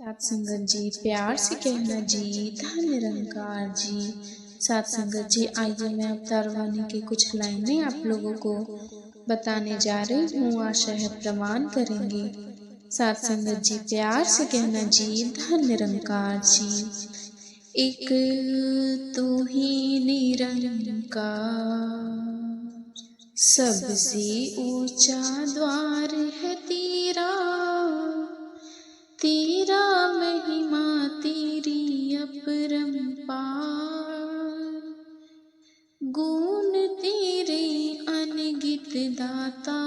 सात संगत जी, प्यार से कहना जी, धन निरंकार जी। सात संगत जी, आइए मैं अवतार वाणी की कुछ लाइनें आप लोगों को बताने जा रही हूँ, आशा है प्रमाण करेंगे। सात संगत जी, प्यार से कहना जी, धन निरंकार जी। एक तू ही निरंकार, सबसे ऊंचा द्वार है तेरा, तेरा महिमा तेरी अपरंपार, गुण तेरे अनगित दाता,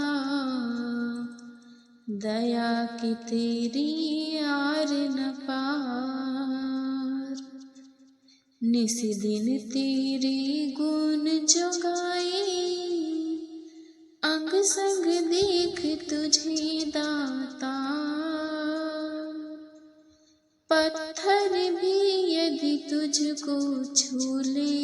दया की तेरी आर न पार। निस दिन तेरे गुण जो गाए, अंग संग देख तुझे दाता, पत्थर भी यदि तुझको छू ले,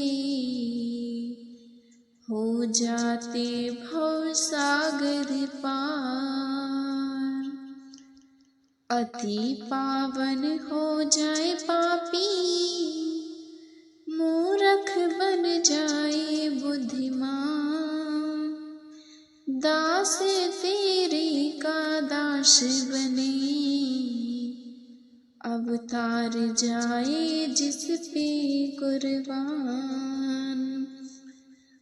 हो जाते भव सागर पार। अति पावन हो जाए पापी, मूर्ख बन जाए बुद्धिमान, दास तेरे का दास बने, अवतार जाए जिस पे कुर्बान।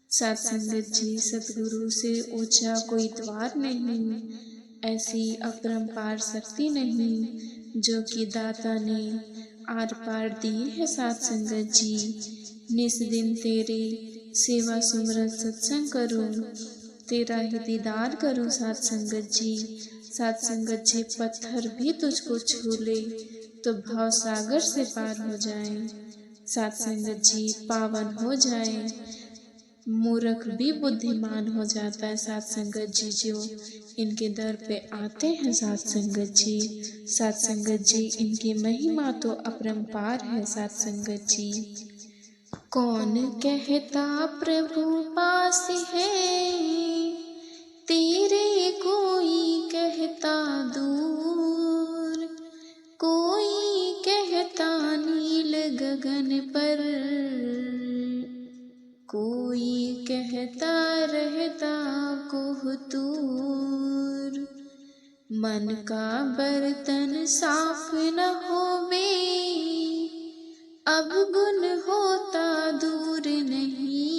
सात संगत जी, सतगुरु से ऊंचा कोई द्वार नहीं, ऐसी अपरंपार शक्ति नहीं जो कि दाता ने आर पार दी है। सात संगत जी, निस दिन तेरे सेवा सुमरन सत्संग करूं, तेरा ही दीदार करूं। सात संगत जी, सात संगत जी, पत्थर भी तुझको छू ले तो भव सागर से पार हो जाए। सात संगत जी, पावन हो जाए, मूर्ख भी बुद्धिमान हो जाता है। सात संगत जी, जो इनके दर पे आते हैं सात संगत जी, सात संगत जी, इनकी महिमा तो अपरंपार है। सात संगत जी, कौन कहता प्रभु पास है, तेरे कोई कहता दूर, कोई कहता नील गगन पर, कोई कहता रहता कोहतूर। मन का बर्तन साफ न होवे, अब गुण होता दूर नहीं,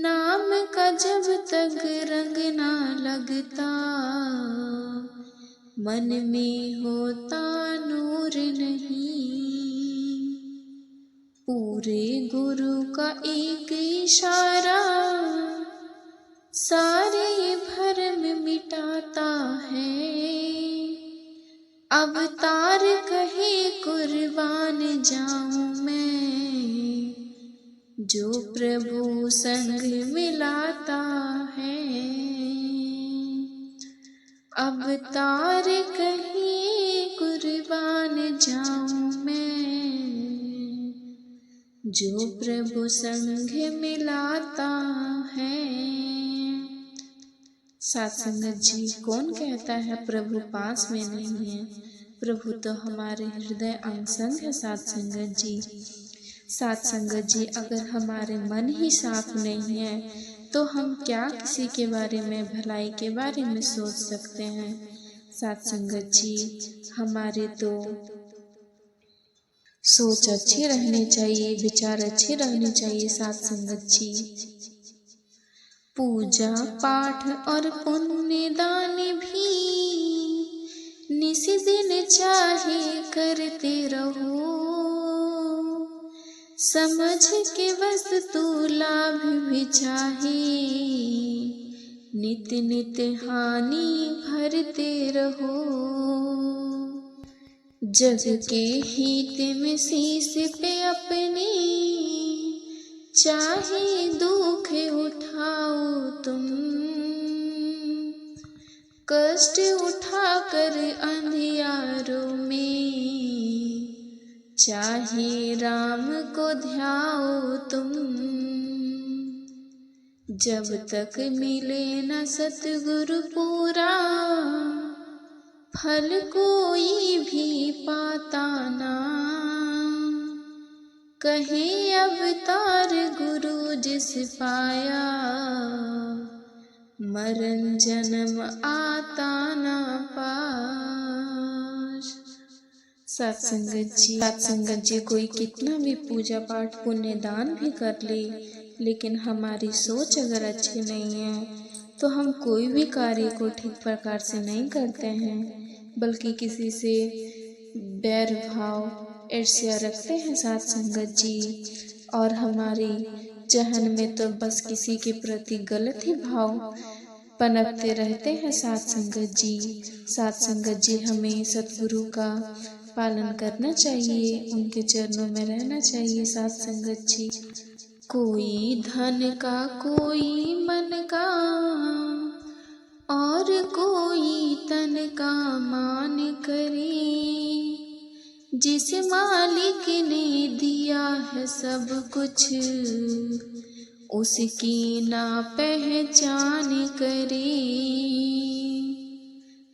नाम का जब तक रंग ना लगता, मन में होता नूर नहीं। पूरे गुरु का एक इशारा, सारे भरम मिटाता है, अवतार कहे कुर्बान जाऊं मैं, जो प्रभु संग मिलाता है। अवतार कहे कुर्बान जाऊं मैं, जो प्रभु संग मिलाता है। सात संगत जी, कौन कहता है प्रभु पास में नहीं है, प्रभु तो हमारे हृदय अंग संग है। सात संगत जी, सात संगत जी, अगर हमारे मन ही साफ नहीं है तो हम क्या किसी के बारे में, भलाई के बारे में सोच सकते हैं। सात संगत जी, हमारे तो सोच अच्छी रहनी चाहिए, विचार अच्छे रहने चाहिए। सात संगत जी, पूजा पाठ और पुण्य दान भी निस दिन चाहे करते रहो, समझ के वस्तु लाभ भी चाहे, नित नित हानि भरते रहो। जग के हित में शीश पे अपने, चाहे दुख उठाओ तुम, कष्ट उठाकर अंधियारों में, चाहे राम को ध्याओ तुम। जब तक मिले न सतगुरु पूरा, फल कोई कहीं अवतार गुरु जिस पाया, मरण जन्म आता ना पास। सत्संगत जी कोई कितना भी पूजा पाठ पुण्य दान भी कर ले, लेकिन हमारी सोच अगर अच्छी नहीं है तो हम कोई भी कार्य को ठीक प्रकार से नहीं करते हैं, बल्कि किसी से बैर भाव ईर्ष्या रखते हैं सत्संगत जी। और हमारी जहन में तो बस किसी के प्रति गलत ही भाव पनपते रहते हैं सत्संगत जी। सत्संगत जी हमें सतगुरु का पालन करना चाहिए, उनके चरणों में रहना चाहिए सत्संगत जी। कोई धन का कोई मन का और कोई तन का मान करे, जिस मालिक ने दिया है सब कुछ उसकी ना पहचान करे।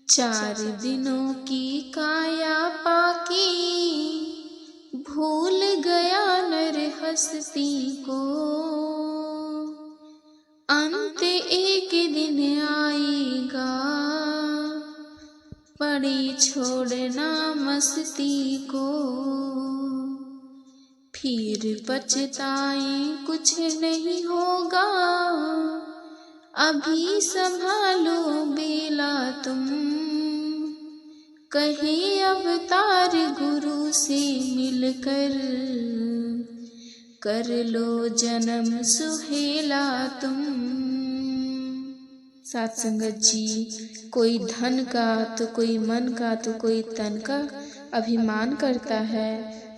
4 दिनों की काया पाकी भूल गया नर हस्ती को, अंत एक दिन आएगा पड़ी छोड़ना मस्ती को। फिर पछताए कुछ नहीं होगा, अभी संभालो बेला तुम, कहे अवतार गुरु से मिलकर कर लो जन्म सुहेला तुम। सत्संगत जी कोई धन का तो कोई मन का तो कोई तन का अभिमान करता है।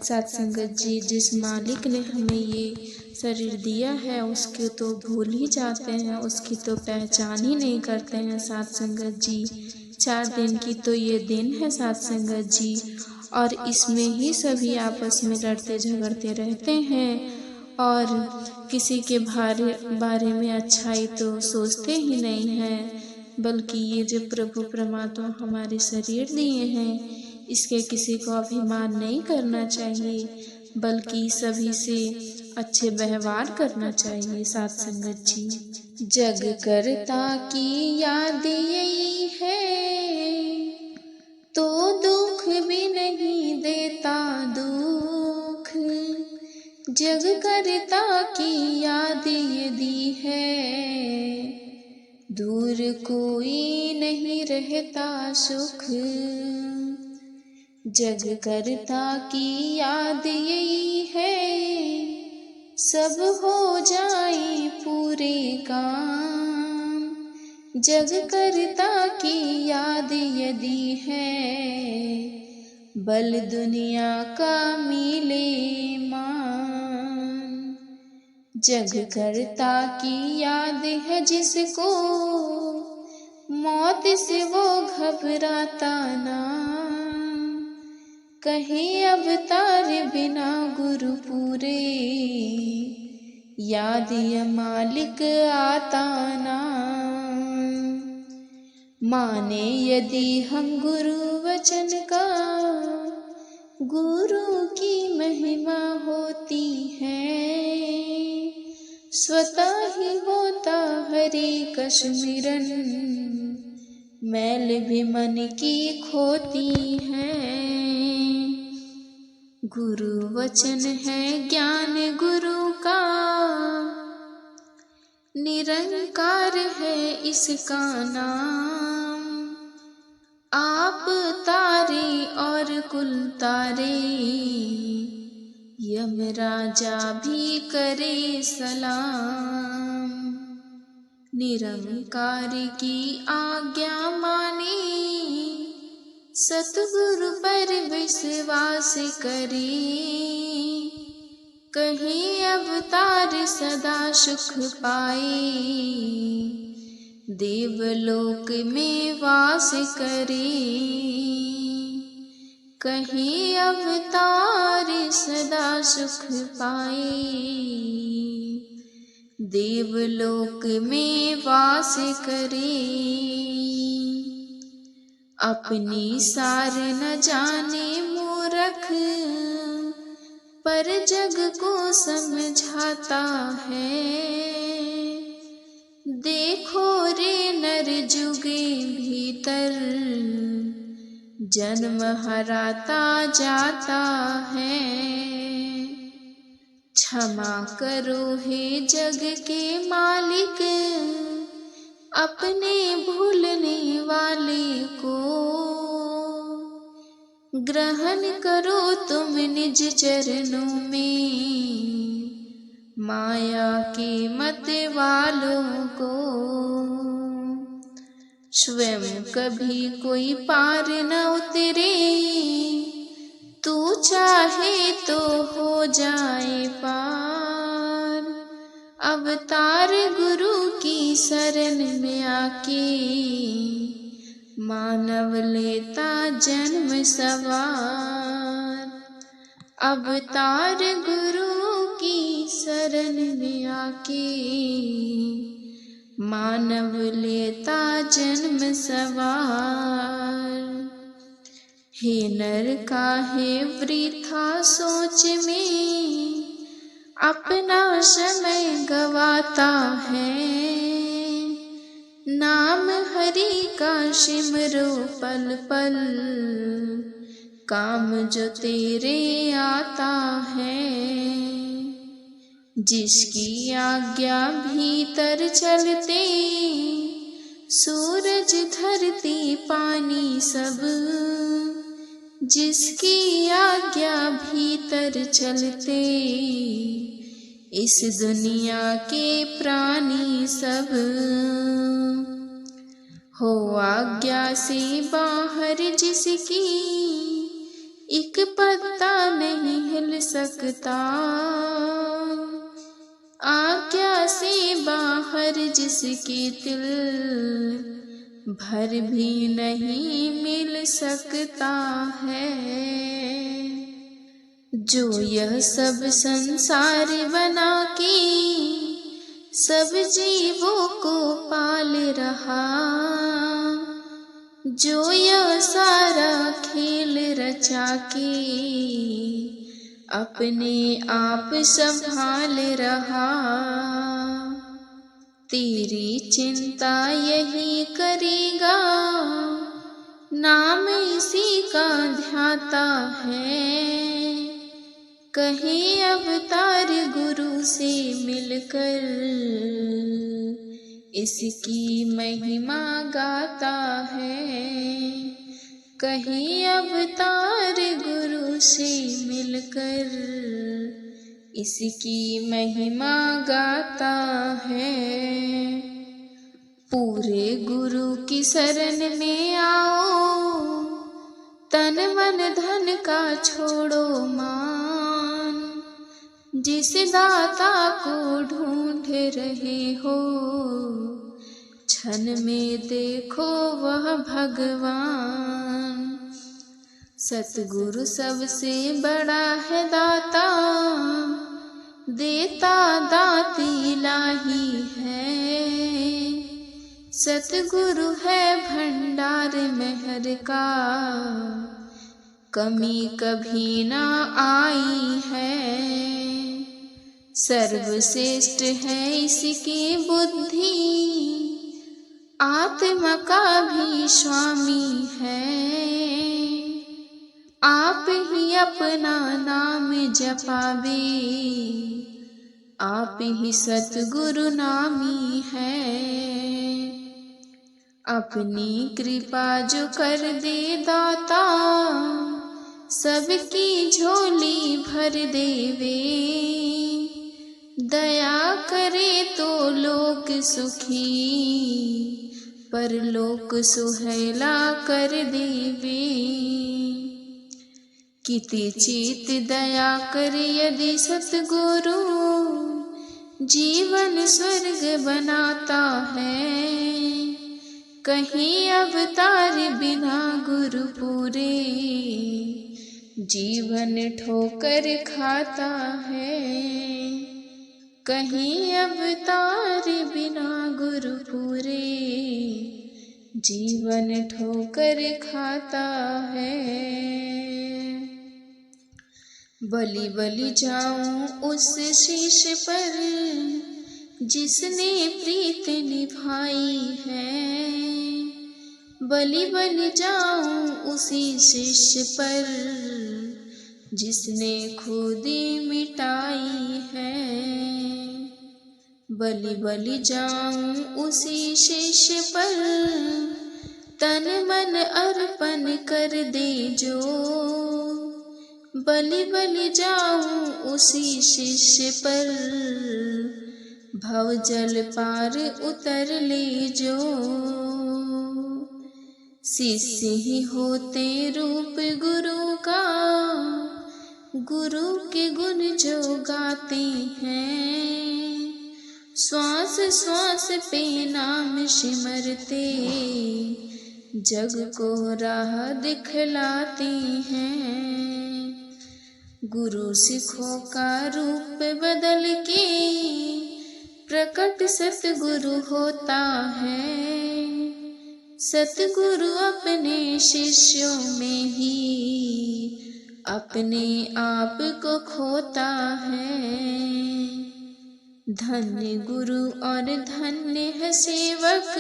सत्संगत जी जिस मालिक ने हमें ये शरीर दिया है उसके तो भूल ही जाते हैं, उसकी तो पहचान ही नहीं करते हैं सत्संगत जी। 4 दिन की तो ये दिन है सत्संगत जी, और इसमें ही सभी आपस में लड़ते झगड़ते रहते हैं और किसी के बारे में अच्छाई तो सोचते ही नहीं हैं, बल्कि ये जो प्रभु परमात्मा हमारे शरीर दिए हैं इसके किसी को अभिमान नहीं करना चाहिए, बल्कि सभी से अच्छे व्यवहार करना चाहिए सत्संगत जी। जग करता की याद यही है तो दुख भी नहीं देता दुख, जग करता की याद यदि है दूर कोई नहीं रहता सुख, जग करता की याद यही है सब हो जाए पूरे काम, जग करता की याद यदि है बल दुनिया का मिले मान, जग करता की याद है जिसको मौत से वो घबराता ना, कहे अवतार बिना गुरु पूरे याद या मालिक आता ना। माने यदि हम गुरु वचन का गुरु की महिमा होती है, स्वतः ही होता हरे कश्मीरन मैल भी मन की खोती है। गुरु वचन है ज्ञान गुरु का निरंकार है इसका नाम, आप तारे और कुल तारे यमराजा भी करे सलाम, निरंकार की आज्ञा माने सतगुरु पर विश्वास करे, कहीं अवतार सदा सुख पाए देवलोक में वास करे, कहीं अवतार सदा सुख पाए देवलोक में वास करे, अपनी सार न जाने मूरख पर जग को समझाता है। देखो रे नर जुगे भीतर जन्म हराता जाता है। क्षमा करो हे जग के मालिक, अपने भूलने वाले को ग्रहण करो तुम निज चरणों में, माया के मत वालों को। स्वयं कभी कोई पार न उतरे, तू चाहे तो हो जाए पार। अवतार गुरु की शरण में आके मानव लेता जन्म सवार। अवतार गुरु की शरण में आके मानव लेता जन्म सवार। हे नर काहे वृथा सोच में अपना समय गवाता है। नाम हरि का सिमरो पल पल, काम जो तेरे आता है। जिसकी आज्ञा भीतर चलते, सूरज धरती पानी सब। जिसकी आज्ञा भीतर चलते, इस दुनिया के प्राणी सब। हो आज्ञा से बाहर जिसकी, एक पत्ता नहीं हिल सकता। आज्ञा से बाहर जिसके तिल भर भी नहीं मिल सकता है। जो यह सब संसार बना के सब जीवों को पाल रहा, जो यह सारा खेल रचा के अपने आप संभाल रहा, तेरी चिंता यही करेगा, नाम इसी का ध्याता है। कहे अवतार गुरु से मिलकर इसकी महिमा गाता है। कहे अवतार गुरु से मिलकर इसकी महिमा गाता है। पूरे गुरु की शरण में आओ, तन मन धन का छोड़ो मान। जिस दाता को ढूंढ रहे हो, क्षण में देखो वह भगवान। सतगुरु सबसे बड़ा है दाता, देता दाती इलाही है। सतगुरु है भंडार मेहर का, कमी कभी ना आई है। सर्वश्रेष्ठ है इसकी बुद्धि, आत्मा का भी स्वामी है। आप ही अपना नाम जपावे, आप ही सतगुरु नामी है। अपनी कृपा जो कर दे दाता, सबकी झोली भर देवे। दया करे तो लोक सुखी, परलोक सुहेला कर देवे। किति चित दया करे यदि सतगुरु, जीवन स्वर्ग बनाता है। कहीं अवतार बिना गुरु पूरे, जीवन ठोकर खाता है। कहीं अवतार बिना गुरु पूरे, जीवन ठोकर खाता है। बलि बलि जाऊं उस शीश पर जिसने प्रीत निभाई है। बलि बलि जाऊं उसी शीश पर जिसने खुदी मिटाई है। बलि बलि जाऊं उसी शीश पर तन मन अर्पण कर दे जो। बलि बलि जाऊं उसी शीश पर भव जल पार उतर ले जो। शिष्य ही होते रूप गुरु का, गुरु के गुण जो गाते हैं। श्वास श्वास पे नाम सिमरते जग को राह दिखलाते हैं। गुरु सिखों का रूप बदल के प्रकट सतगुरु होता है। सतगुरु अपने शिष्यों में ही अपने आप को खोता है। धन्य गुरु और धन्य है सेवक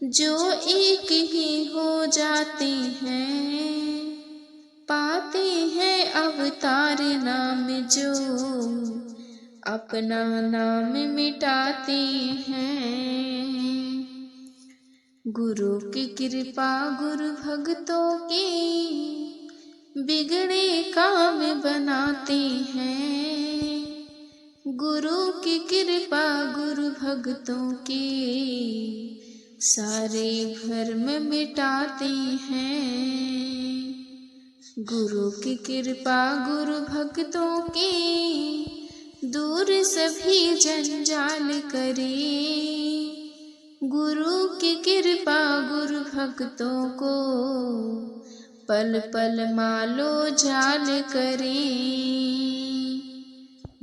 जो एक ही हो जाते हैं। पाते हैं अवतार नाम जो अपना नाम मिटाते हैं। गुरु की कृपा गुरु भक्तों के बिगड़े काम बनाते हैं। गुरु की कृपा गुरु भक्तों के सारे भ्रम मिटाते हैं। गुरु की कृपा गुरु भक्तों के दूर सभी जंजाल करे। गुरु की कृपा गुरु भक्तों को पल पल मालो जाल करे।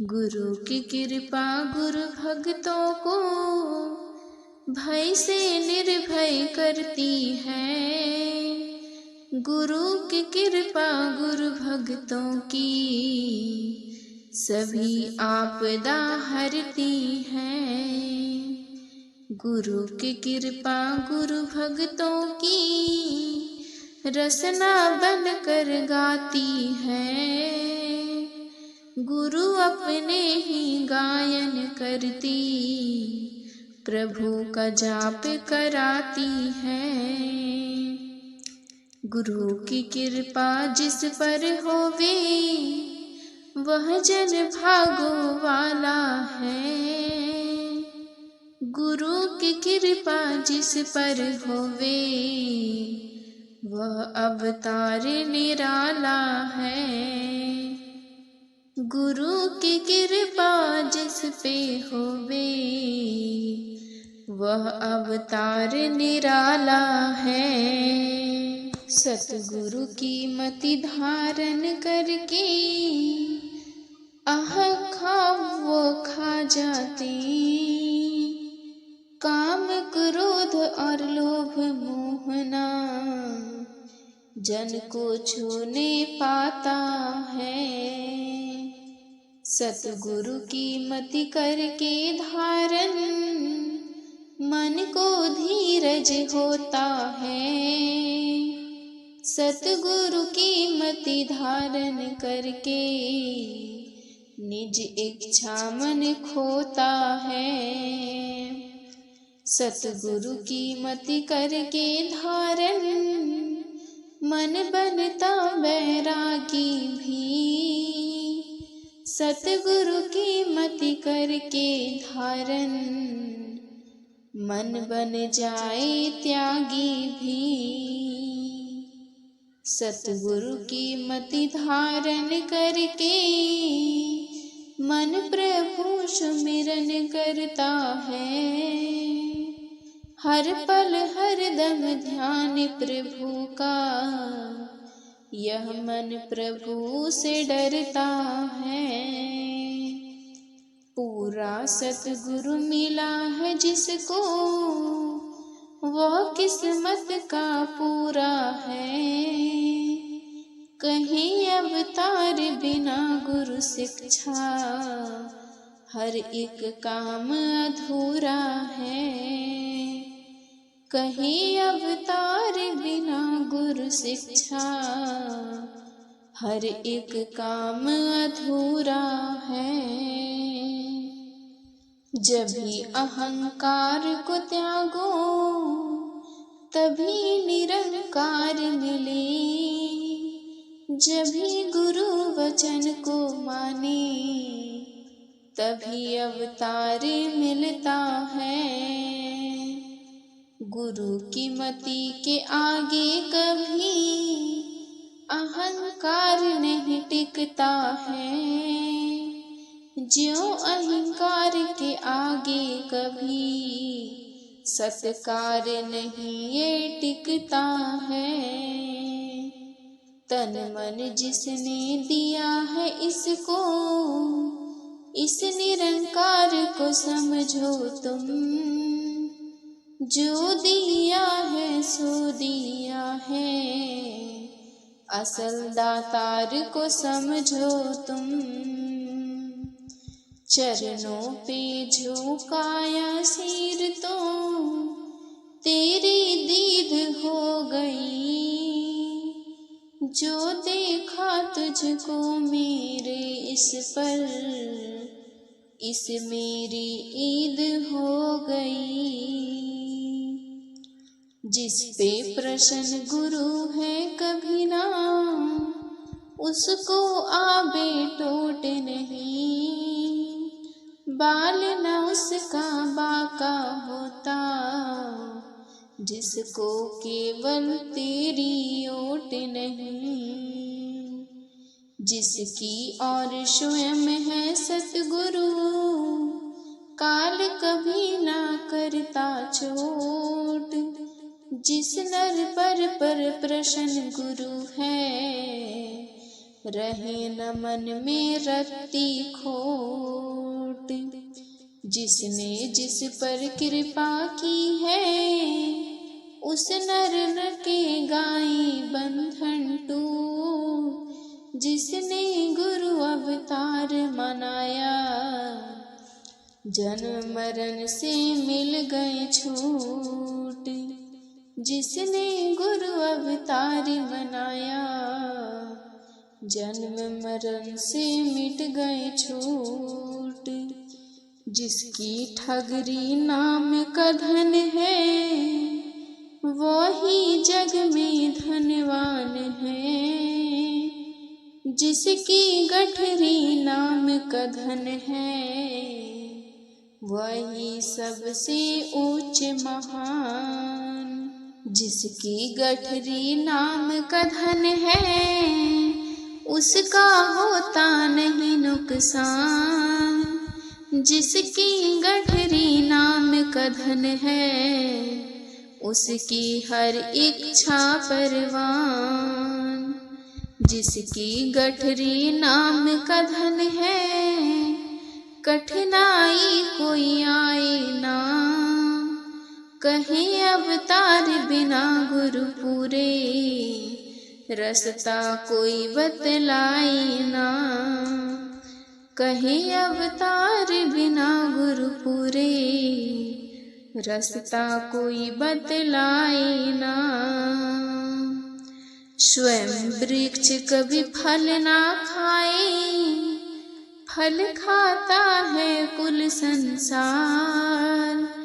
गुरु की कृपा गुरु भक्तों को भय से निर्भय करती है। गुरु की कृपा गुरु भक्तों की सभी आपदा हरती है। गुरु की कृपा गुरु भक्तों की रसना बन कर गाती है। गुरु अपने ही गायन करती प्रभु का जाप कराती है। गुरु की कृपा जिस पर होवे वह जन भागो वाला है। गुरु की कृपा जिस पर होवे वह अवतार निराला है। गुरु की कृपा जिस पे होवे वह अवतार निराला है। सतगुरु की मति धारण करके आह खा वो खा जाते। काम क्रोध और लोभ मोहना जन को छूने पाता है। सतगुरु की मति करके धारण मन को धीरज होता है। सतगुरु की मति धारण करके निज इच्छा मन खोता है। सतगुरु की मति करके धारण मन बनता बैरागी भी। सतगुरु की मति करके धारण मन बन जाए त्यागी भी। सतगुरु की मति धारण करके मन प्रभु सुमिरन करता है। हर पल हर दम ध्यान प्रभु का यह मन प्रभु से डरता है। पूरा सतगुरु मिला है जिसको वह किस्मत का पूरा है। कहीं अब अवतार बिना गुरु शिक्षा हर एक काम अधूरा है। कहीं अवतार बिना गुरु शिक्षा हर एक काम अधूरा है। जब भी अहंकार को त्यागो तभी निरंकार मिले। जब भी गुरु वचन को माने तभी अवतार मिलता है। गुरु की मति के आगे कभी अहंकार नहीं टिकता है। ज्यों अहंकार के आगे कभी सत्कार नहीं ये टिकता है। तन मन जिसने दिया है इसको, इस निरंकार को समझो तुम। जो दिया है सो दिया है, असल दातार को समझो तुम। चरणों पे झुकाया सिर तो तेरी दीद हो गई। जो देखा तुझको मेरे इस पर, इस मेरी ईद हो गई। जिस पे प्रसन्न गुरु है कभी ना, उसको आबे टोट नहीं। बाल न उसका बाका होता, जिसको केवल तेरी ओट नहीं। जिसकी और स्वयं है सतगुरु, काल कभी ना करता चोट। जिस नर पर प्रसन्न गुरु है, रहे न मन में रत्ती खोट। जिसने जिस पर कृपा की है, उस नर के गाई बंधन टूट। जिसने गुरु अवतार मनाया, जन्म मरण से मिल गए छूट। जिसने गुरु अवतार मनाया, जन्म मरण से मिट गए छूट। जिसकी ठगरी नाम का धन है, वही जग में धनवान है। जिसकी गठरी नाम का धन है, वही सबसे ऊंच महान। जिसकी गठरी नाम का धन है, उसका होता नहीं नुकसान। जिसकी गठरी नाम का धन है, उसकी हर इच्छा परवान। जिसकी गठरी नाम का धन है, कठिनाई कोई आए ना। कहीं अवतार बिना गुरु पूरे, रास्ता कोई बतलाए ना। कहीं अवतार बिना गुरु पूरे, रास्ता कोई बतलाए ना। स्वयं वृक्ष कभी फल ना खाए, फल खाता है कुल संसार।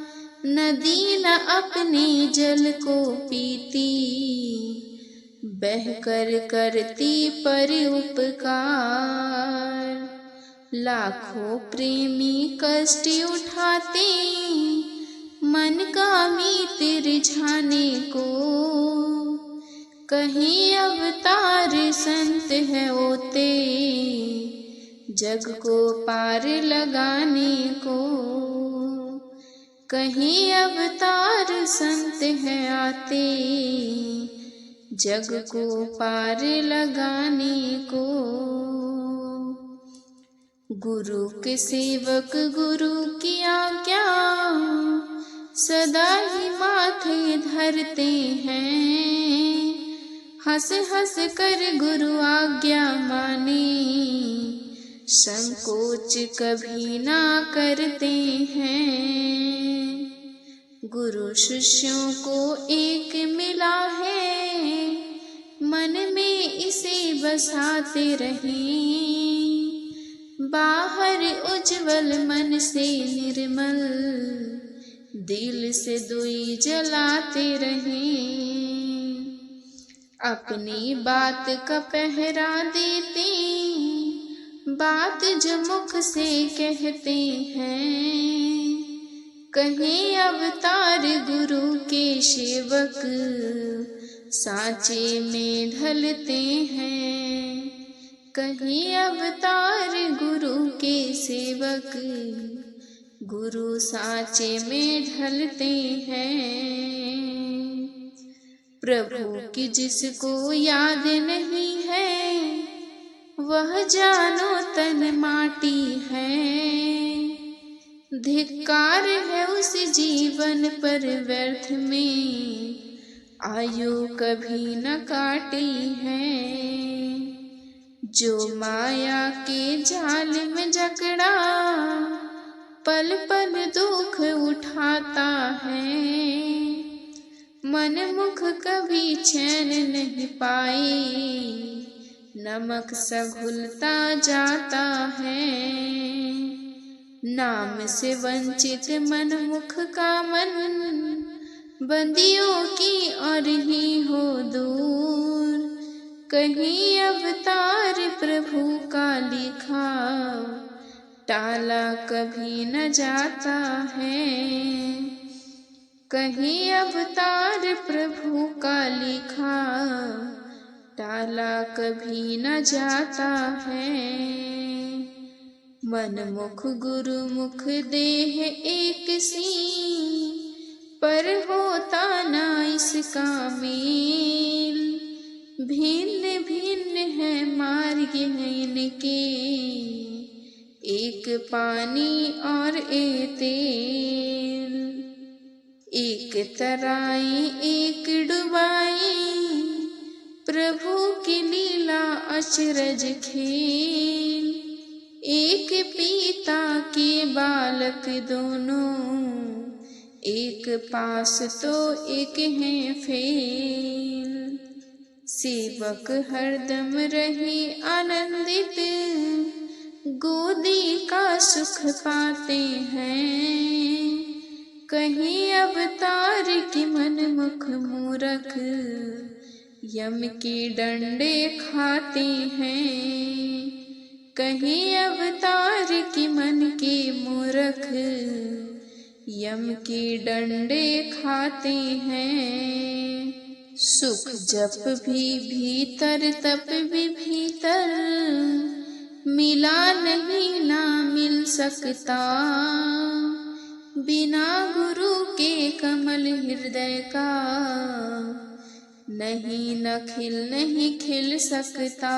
नदी न अपने जल को पीती, बहकर करती पर उपकार। लाखों प्रेमी कष्ट उठाते, मन का मीत रिझाने को। कहीं अवतार संत है होते, जग को पार लगाने को। कहीं अवतार संत है आते, जग को पार लगाने को। गुरु के सेवक गुरु की आज्ञा सदा ही माथे धरते हैं। हंस हंस कर गुरु आज्ञा माने, संकोच कभी ना करते हैं। गुरु शिष्यों को एक मिला है, मन में इसे बसाते रहें। बाहर उज्जवल मन से निर्मल, दिल से दुई जलाते रहें। अपनी बात का पहरा देते, बात जो मुख से कहते हैं। कहीं अवतार गुरु के सेवक, साँचे में ढलते हैं। कहीं अवतार गुरु के सेवक, गुरु साँचे में ढलते हैं। प्रभु की जिसको याद नहीं है, वह जानो तन माटी है। धिक्कार है उस जीवन पर व्यर्थ में, आयु कभी न काटी है। जो माया के जाल में जकड़ा, पल पल दुख उठाता है। मन मुख कभी चैन नहीं पाए, नमक सा घुलता जाता है। नाम से वंचित मन मुख का मन, बंदियों की और ही हो दूर। कहीं अवतार प्रभु का लिखा, टाला कभी न जाता है। कहीं अवतार प्रभु का लिखा, टाला कभी न जाता है। मन मुख गुरु मुख देह एक सी, पर होता ना इसका मेल। भिन्न भिन्न है मार्ग है इनके, एक पानी और एक तेल। एक तराई एक डुबाई, प्रभु की लीला अचरज खेल। एक पिता के बालक दोनों, एक पास तो एक है फेल। सेवक हरदम रहे आनंदित, गोदी का सुख पाते हैं। कहीं अवतार की मन मुख मूरख, यम के डंडे खाते हैं। कहीं अवतार की मन के मूरख, यम के डंडे खाते हैं। सुख जप भी भीतर तप भी भीतर, मिला नहीं ना मिल सकता। बिना गुरु के कमल हृदय का, नहीं न खिल सकता।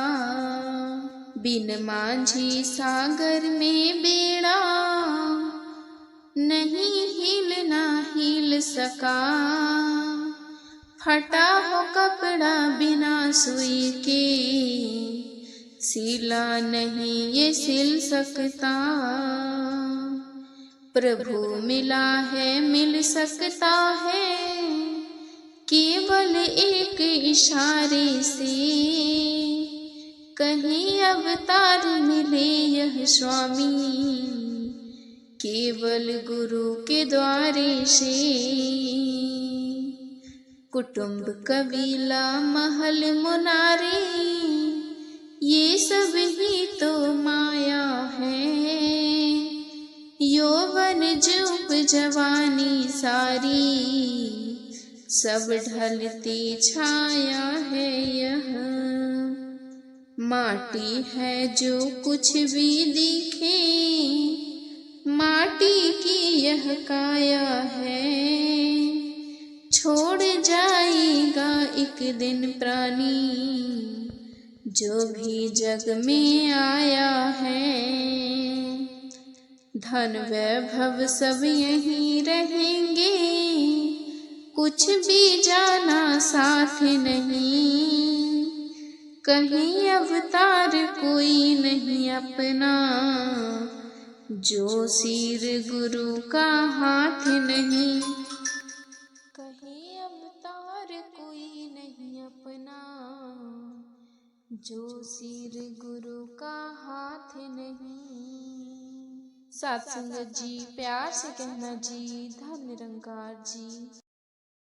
बिन माझी सागर में बेड़ा, नहीं हिल सका। फटा हो कपड़ा बिना सुई के, सिला नहीं ये सिल सकता। प्रभु मिला है मिल सकता है, केवल एक इशारे से। कहीं अवतार मिले यह स्वामी, केवल गुरु के द्वारे से। कुटुंब कबीला महल मुनारे, ये सब ही तो माया है। यौवन जुब जवानी सारी, सब ढलती छाया है यह। माटी है जो कुछ भी दिखे, माटी की यह काया है। छोड़ जाएगा एक दिन प्राणी, जो भी जग में आया है। धन वैभव सब यहीं रहेंगे, कुछ भी जाना साथ नहीं। कहीं अवतार कोई नहीं अपना, जो सिर गुरु का हाथ नहीं। कहीं अवतार कोई नहीं अपना, जो सिर गुरु का हाथ नहीं। साथ संगत जी, प्यार से कहना जी, धन निरंकार जी।